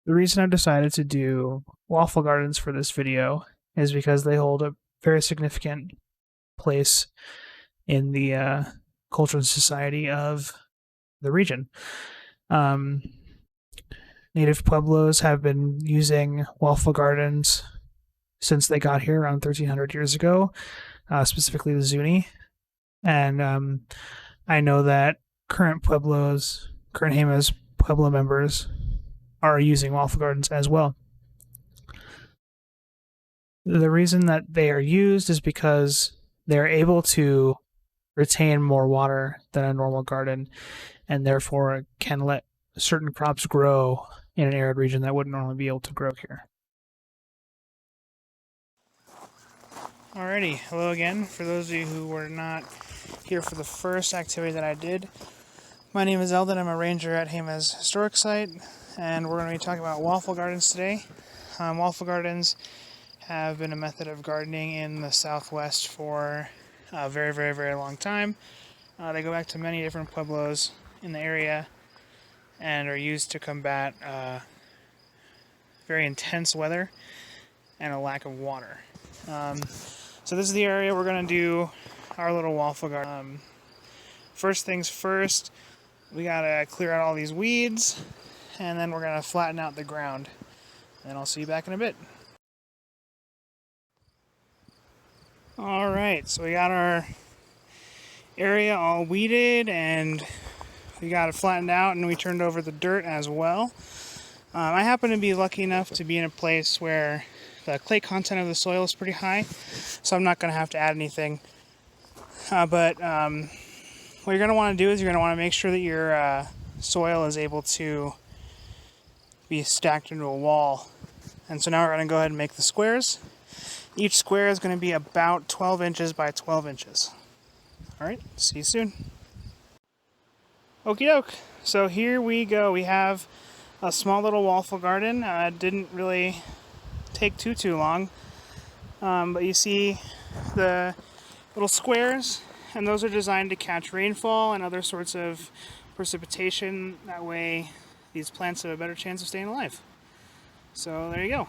The reason I decided to do waffle gardens for this video is because they hold a very significant place in the culture and society of the region. Um, Native Pueblos have been using waffle gardens since they got here around 1,300 years ago, specifically the Zuni. And I know that current Jemez Pueblo members are using waffle gardens as well. The reason that they are used is because they're able to retain more water than a normal garden and therefore can let certain crops grow in an arid region that wouldn't normally be able to grow here. Alrighty, hello again. For those of you who were not here for the first activity that I did, my name is Eldon. I'm a ranger at Jemez Historic Site, and we're going to be talking about waffle gardens today. Waffle gardens have been a method of gardening in the Southwest for a very, very, very long time. They go back to many different pueblos in the area and are used to combat very intense weather and a lack of water. So this is the area we're going to do our little waffle garden. First things first, we got to clear out all these weeds, and then we're going to flatten out the ground. And I'll see you back in a bit. Alright, so we got our area all weeded and we got it flattened out, and we turned over the dirt as well. I happen to be lucky enough to be in a place where the clay content of the soil is pretty high, so I'm not going to have to add anything. But what you're going to want to do is you're going to want to make sure that your soil is able to be stacked into a wall. And so now we're going to go ahead and make the squares. Each square is going to be about 12 inches by 12 inches. Alright, see you soon. Okie doke. So here we go. We have a small little waffle garden. It didn't really take too long. But you see the little squares, and those are designed to catch rainfall and other sorts of precipitation. That way these plants have a better chance of staying alive. So there you go.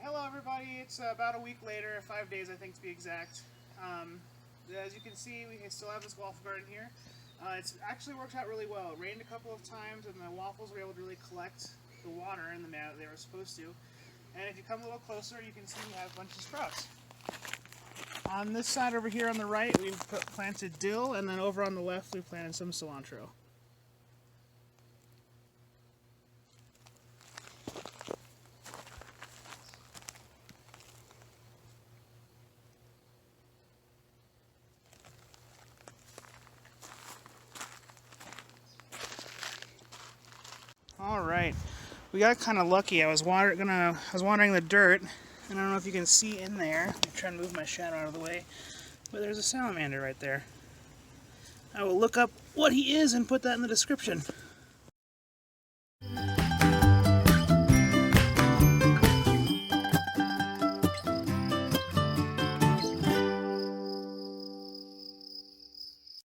Hello everybody, it's about a week later, 5 days I think to be exact. As you can see, we still have this waffle garden here. It's actually worked out really well. It rained a couple of times and the waffles were able to really collect the water in the manner that they were supposed to. And if you come a little closer, you can see we have a bunch of sprouts. On this side over here on the right, we've planted dill, and then over on the left we planted some cilantro. Alright, we got kind of lucky. I was watering the dirt, and I don't know if you can see in there. I'm trying to move my shadow out of the way, but there's a salamander right there. I will look up what he is and put that in the description.